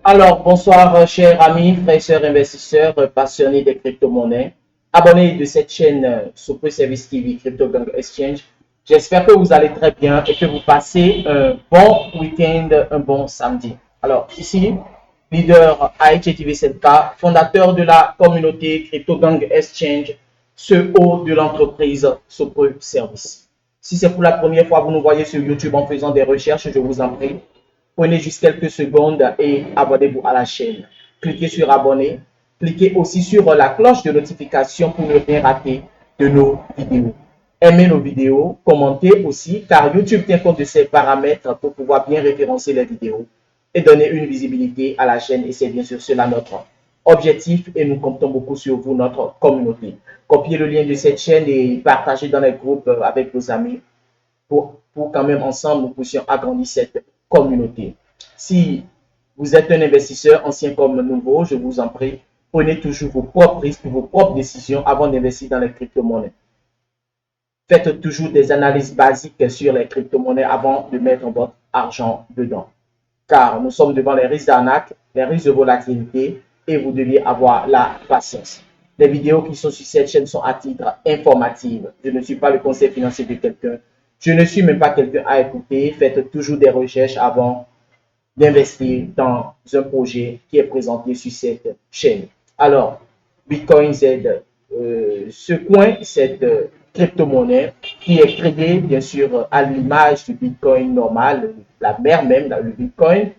Alors, bonsoir, chers amis, frères et sœurs investisseurs passionnés des crypto-monnaies. Abonnés de cette chaîne Sopro Service TV Crypto Gang Exchange. J'espère que vous allez très bien et que vous passez un bon week-end, un bon samedi. Alors, ici, leader AHTV 7K, fondateur de la communauté Crypto Gang Exchange, CEO de l'entreprise Sopro Service. Si c'est pour la première fois que vous nous voyez sur YouTube en faisant des recherches, je vous en prie, prenez juste quelques secondes et abonnez-vous à la chaîne. Cliquez sur abonner. Cliquez aussi sur la cloche de notification pour ne rien rater de nos vidéos. Aimez nos vidéos, commentez aussi, car YouTube tient compte de ces paramètres pour pouvoir bien référencer les vidéos et donner une visibilité à la chaîne. Et c'est bien sûr cela notre objectif et nous comptons beaucoup sur vous, notre communauté. Copiez le lien de cette chaîne et partagez dans les groupes avec vos amis pour quand même ensemble nous puissions agrandir cette communauté. Si vous êtes un investisseur ancien comme nouveau, je vous en prie, prenez toujours vos propres risques, vos propres décisions avant d'investir dans les crypto-monnaies. Faites toujours des analyses basiques sur les crypto-monnaies avant de mettre votre argent dedans. Car nous sommes devant les risques d'arnaque, les risques de volatilité et vous deviez avoir la patience. Les vidéos qui sont sur cette chaîne sont à titre informatif. Je ne suis pas le conseil financier de quelqu'un. Je ne suis même pas quelqu'un à écouter. Faites toujours des recherches avant d'investir dans un projet qui est présenté sur cette chaîne. Alors, Bitcoin Z, ce coin, cette crypto-monnaie qui est créée, bien sûr, à l'image du Bitcoin normal, la mère même, le Bitcoin.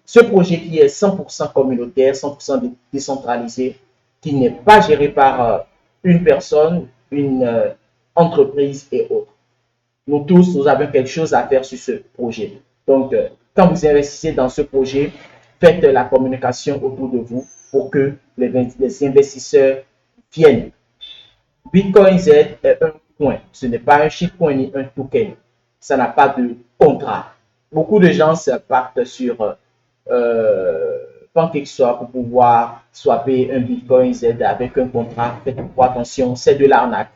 Ce projet qui est 100% communautaire, 100% décentralisé, qui n'est pas géré par une personne, une entreprise et autres. Nous tous, nous avons quelque chose à faire sur ce projet. Donc, quand vous investissez dans ce projet, faites la communication autour de vous pour que les investisseurs viennent. Bitcoin Z est un coin. Ce n'est pas un shitcoin ni un token. Ça n'a pas de contrat. Beaucoup de gens se partent sur PancakeSwap pour pouvoir swapper un Bitcoin Z avec un contrat. Faites attention, c'est de l'arnaque.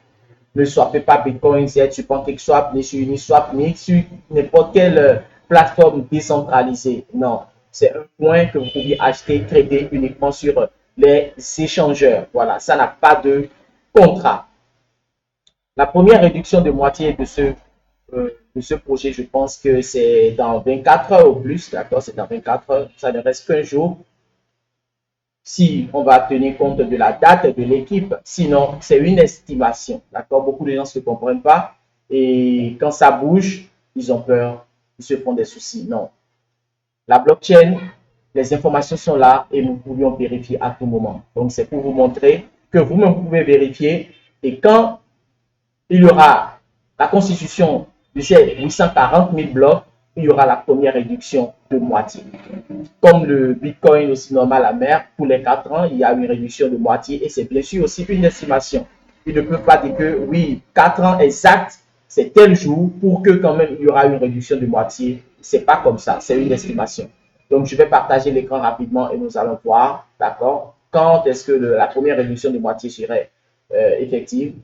Ne swappez pas Bitcoin Z sur PancakeSwap, ni sur Uniswap, ni sur n'importe quelle plateforme décentralisée. Non, c'est un coin que vous pouvez acheter, trader uniquement sur les échangeurs. Voilà, ça n'a pas de contrat. La première réduction de moitié de ce projet, je pense que c'est dans 24 heures ou plus, d'accord, c'est dans 24 heures, ça ne reste qu'un jour. Si on va tenir compte de la date de l'équipe, sinon c'est une estimation, d'accord. Beaucoup de gens ne se comprennent pas et quand ça bouge, ils ont peur, ils se font des soucis. Non, la blockchain, les informations sont là et nous pouvions vérifier à tout moment. Donc c'est pour vous montrer que vous-même pouvez vérifier et quand il y aura la constitution de ces 840 000 blocs, il y aura la première réduction de moitié. Comme le Bitcoin aussi normal à mer, tous les 4 ans, il y a une réduction de moitié et c'est bien sûr aussi une estimation. Ils ne peuvent pas dire que oui, 4 ans exact, c'est tel jour pour que quand même il y aura une réduction de moitié. C'est pas comme ça, c'est une estimation. Donc je vais partager l'écran rapidement et nous allons voir, d'accord, quand est-ce que la première réduction de moitié serait effective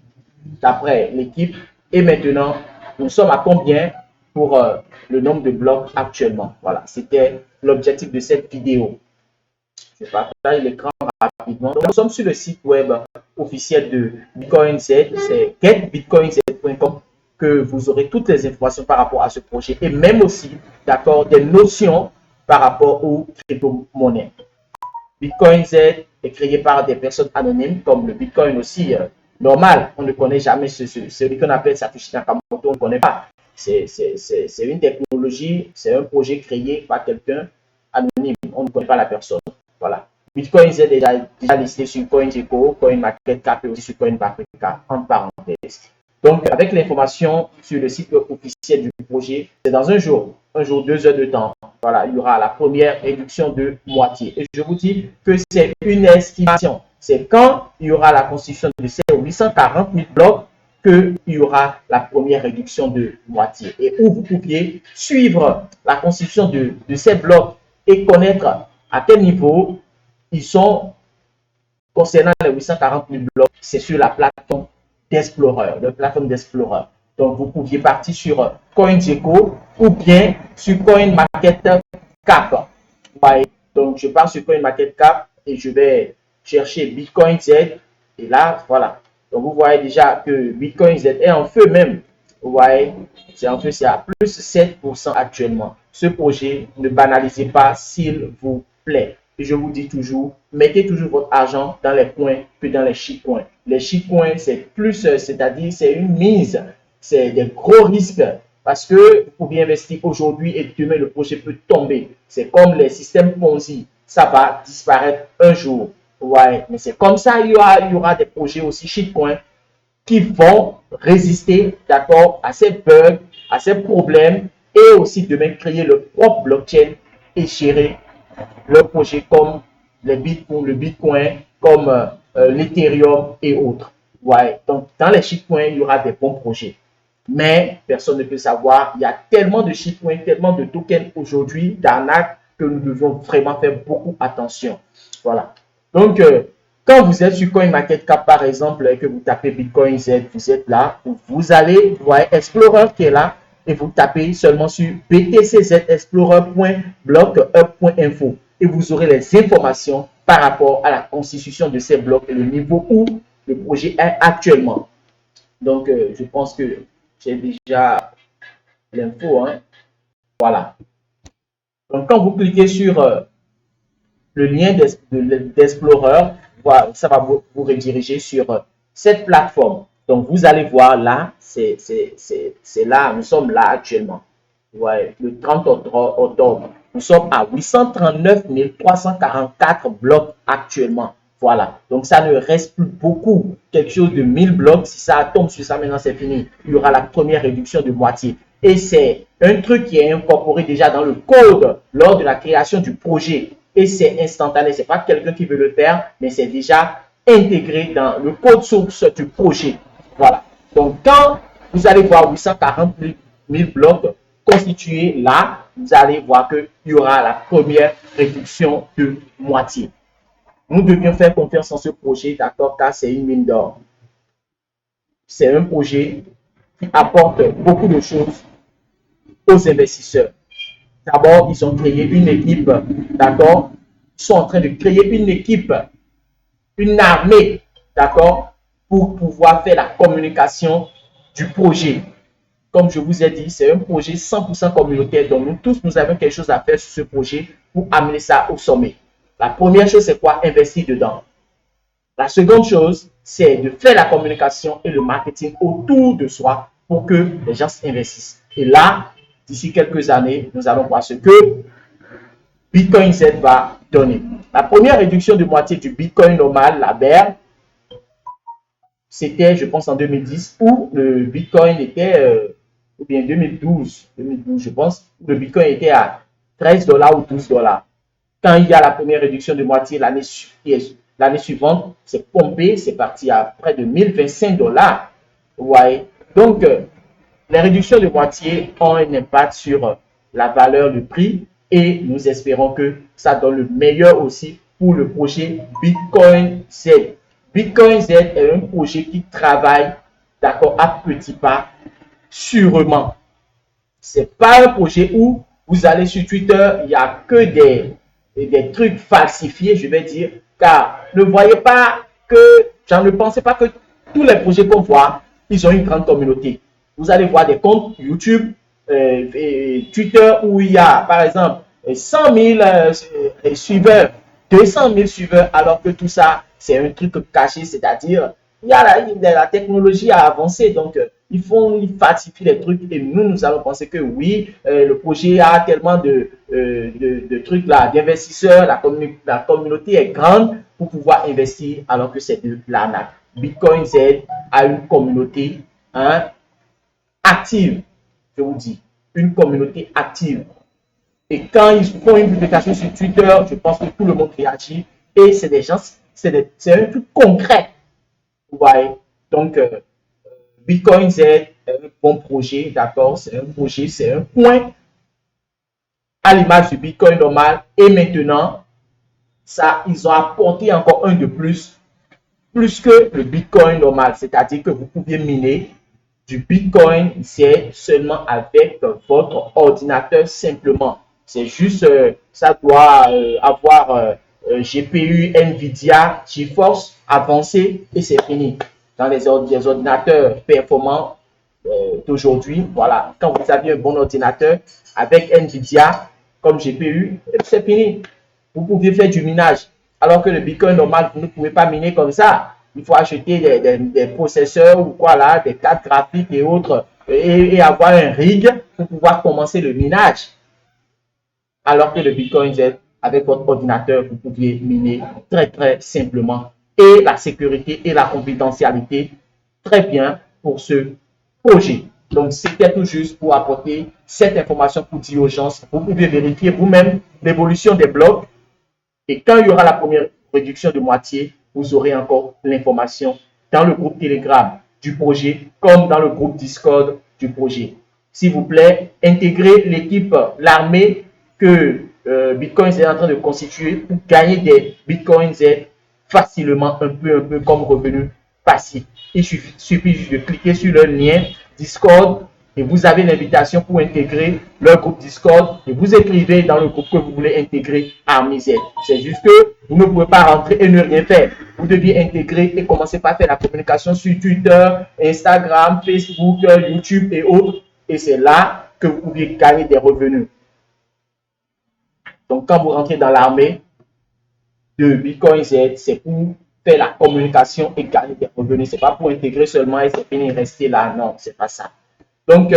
d'après l'équipe. Et maintenant, nous sommes à combien pour le nombre de blocs actuellement. Voilà, c'était l'objectif de cette vidéo. Je partage l'écran rapidement. Donc, nous sommes sur le site web officiel de Bitcoin Z, c'est getbitcoinz.com, que vous aurez toutes les informations par rapport à ce projet et même aussi, d'accord, des notions par rapport aux crypto-monnaies. Bitcoin Z est créé par des personnes anonymes, comme le Bitcoin aussi normal. On ne connaît jamais celui qu'on appelle Satoshi Nakamoto, on ne connaît pas. C'est une technologie, c'est un projet créé par quelqu'un anonyme. On ne connaît pas la personne. Voilà. Bitcoin Z est déjà listé sur CoinGecko, CoinMarketCap et aussi sur CoinMarketCap en parenthèse. Donc, avec l'information sur le site officiel du projet, c'est dans un jour, 2 heures de temps. Voilà, il y aura la première réduction de moitié. Et je vous dis que c'est une estimation. C'est quand il y aura la constitution de ces 840 000 blocs qu'il y aura la première réduction de moitié. Et où vous pouviez suivre la constitution de ces blocs et connaître à quel niveau ils sont concernant les 840 000 blocs. C'est sur la plateforme d'Explorer, la plateforme d'Explorer. Donc, vous pouviez partir sur CoinGecko ou bien sur CoinMarketCap. Ouais. Donc, Donc, je pars sur CoinMarketCap et je vais chercher Bitcoin Z. Et là, voilà. Donc, vous voyez déjà que Bitcoin Z est en feu même. Vous voyez, c'est en feu, c'est à plus 7% actuellement. Ce projet, ne banalisez pas, s'il vous plaît. Et je vous dis toujours, mettez toujours votre argent dans les coins que dans les shitcoins. Les shitcoins, c'est plus, c'est-à-dire, c'est une mise, c'est des gros risques. Parce que vous pouvez investir aujourd'hui et demain, le projet peut tomber. C'est comme les systèmes Ponzi. Ça va disparaître un jour. Ouais, mais c'est comme ça, il y aura des projets aussi shitcoins qui vont résister, d'accord, à ces bugs, à ces problèmes et aussi demain créer leur propre blockchain et gérer leur projet comme le Bitcoin, comme l'Ethereum et autres. Ouais, donc dans les shitcoins, il y aura des bons projets. Mais personne ne peut savoir. Il y a tellement de shitcoins, tellement de tokens aujourd'hui, d'arnaques, que nous devons vraiment faire beaucoup attention. Voilà. Donc, quand vous êtes sur CoinMarketCap, par exemple, et que vous tapez Bitcoin Z, vous êtes là, vous allez voir Explorer qui est là, et vous tapez seulement sur btczexplorer.blockup.info et vous aurez les informations par rapport à la constitution de ces blocs et le niveau où le projet est actuellement. Donc, je pense que j'ai déjà l'info. Hein. Voilà. Donc, quand vous cliquez sur le lien d'Explorer, voilà, ça va vous rediriger sur cette plateforme. Donc, vous allez voir là, c'est là, nous sommes là actuellement. Ouais, le 30 octobre, nous sommes à 839 344 blocs actuellement. Voilà, donc ça ne reste plus beaucoup, quelque chose de 1000 blocs. Si ça tombe sur ça, maintenant c'est fini. Il y aura la première réduction de moitié. Et c'est un truc qui est incorporé déjà dans le code lors de la création du projet. Et c'est instantané, ce n'est pas quelqu'un qui veut le faire, mais c'est déjà intégré dans le code source du projet. Voilà, donc quand vous allez voir 840 000 blocs constitués là, vous allez voir qu'il y aura la première réduction de moitié. Nous devions faire confiance en ce projet, d'accord, car c'est une mine d'or. C'est un projet qui apporte beaucoup de choses aux investisseurs. D'abord, ils ont créé une équipe, d'accord, ils sont en train de créer une équipe, une armée, d'accord, pour pouvoir faire la communication du projet. Comme je vous ai dit, c'est un projet 100% communautaire. Donc, nous tous, nous avons quelque chose à faire sur ce projet pour amener ça au sommet. La première chose, c'est quoi? Investir dedans. La seconde chose, c'est de faire la communication et le marketing autour de soi pour que les gens s'investissent. Et là, d'ici quelques années, nous allons voir ce que Bitcoin Z va donner. La première réduction de moitié du Bitcoin normal, la bear, c'était, je pense, en 2010, où le Bitcoin était, ou bien 2012, je pense, où le Bitcoin était à 13 $ ou 12 $. Quand il y a la première réduction de moitié, l'année suivante, c'est pompé, c'est parti à près de 1025 $. Vous voyez? Donc, les réductions de moitié ont un impact sur la valeur, le prix, et nous espérons que ça donne le meilleur aussi pour le projet Bitcoin Z. Bitcoin Z est un projet qui travaille, d'accord, à petits pas, sûrement. Ce n'est pas un projet où vous allez sur Twitter, il n'y a que des trucs falsifiés, je vais dire, car ne voyez pas que, j'en ne pensais pas que tous les projets qu'on voit, ils ont une grande communauté. Vous allez voir des comptes YouTube, Twitter où il y a, par exemple, 100 000 suiveurs, 200 000 suiveurs, alors que tout ça, c'est un truc caché, c'est-à-dire, la technologie a avancé, donc ils falsifient les trucs et nous allons penser que oui, le projet a tellement de trucs là, d'investisseurs, la communauté est grande pour pouvoir investir alors que c'est de l'arnaque. Bitcoin Z a une communauté active, je vous dis, une communauté active. Et quand ils font une publication sur Twitter, je pense que tout le monde réagit et c'est des gens, c'est un truc concret. Vous voyez, donc Bitcoin Z est un bon projet, d'accord, c'est un projet, c'est un point à l'image du Bitcoin normal et maintenant, ça, ils ont apporté encore un de plus que le Bitcoin normal, c'est-à-dire que vous pouviez miner du Bitcoin Z seulement avec votre ordinateur simplement. C'est juste, ça doit avoir GPU NVIDIA GeForce avancé et c'est fini. Dans les ordinateurs performants d'aujourd'hui, voilà, quand vous avez un bon ordinateur avec NVIDIA comme GPU, c'est fini. Vous pouvez faire du minage. Alors que le Bitcoin normal, vous ne pouvez pas miner comme ça. Il faut acheter des processeurs ou quoi là, des cartes graphiques et autres, et avoir un rig pour pouvoir commencer le minage. Alors que le Bitcoin Z, avec votre ordinateur, vous pouvez miner très très simplement. Et la sécurité et la confidentialité, très bien pour ce projet. Donc, c'était tout juste pour apporter cette information pour dire aux gens. Vous pouvez vérifier vous-même l'évolution des blocs. Et quand il y aura la première réduction de moitié, vous aurez encore l'information dans le groupe Telegram du projet comme dans le groupe Discord du projet. S'il vous plaît, intégrez l'équipe, l'armée que Bitcoin est en train de constituer pour gagner des Bitcoins facilement, un peu comme revenu passif. Il suffit juste de cliquer sur le lien Discord et vous avez l'invitation pour intégrer leur groupe Discord et vous écrivez dans le groupe que vous voulez intégrer Army Z. C'est juste que vous ne pouvez pas rentrer et ne rien faire. Vous devez intégrer et commencer par faire la communication sur Twitter, Instagram, Facebook, YouTube et autres. Et c'est là que vous pouvez gagner des revenus. Donc, quand vous rentrez dans l'armée de Bitcoin Z, c'est pour faire la communication et gagner des revenus. Ce n'est pas pour intégrer seulement et c'est fini, rester là. Non, c'est pas ça. Donc,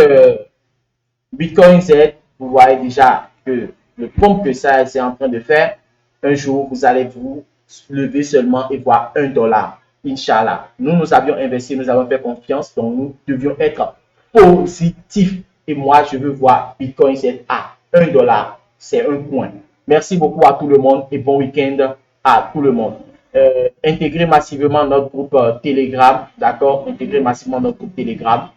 Bitcoin Z, vous voyez déjà que le pompe que ça est en train de faire, un jour, vous allez vous lever seulement et voir $1. Inch'Allah. Nous avions investi, nous avons fait confiance, donc nous devions être positifs. Et moi, je veux voir Bitcoin Z à $1. C'est un point. Merci beaucoup à tout le monde et bon week-end à tout le monde. Intégrez massivement notre groupe Telegram, d'accord? Intégrez massivement notre groupe Telegram.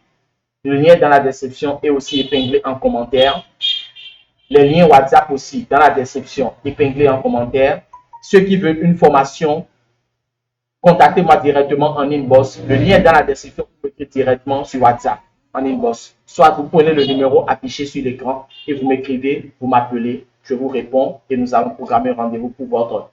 Le lien dans la description est aussi épinglé en commentaire. Les liens WhatsApp aussi dans la description, épinglé en commentaire. Ceux qui veulent une formation, contactez-moi directement en inbox. Le lien dans la description, vous pouvez directement sur WhatsApp en inbox. Soit vous prenez le numéro affiché sur l'écran et vous m'écrivez, vous m'appelez, je vous réponds et nous allons programmer un rendez-vous pour votre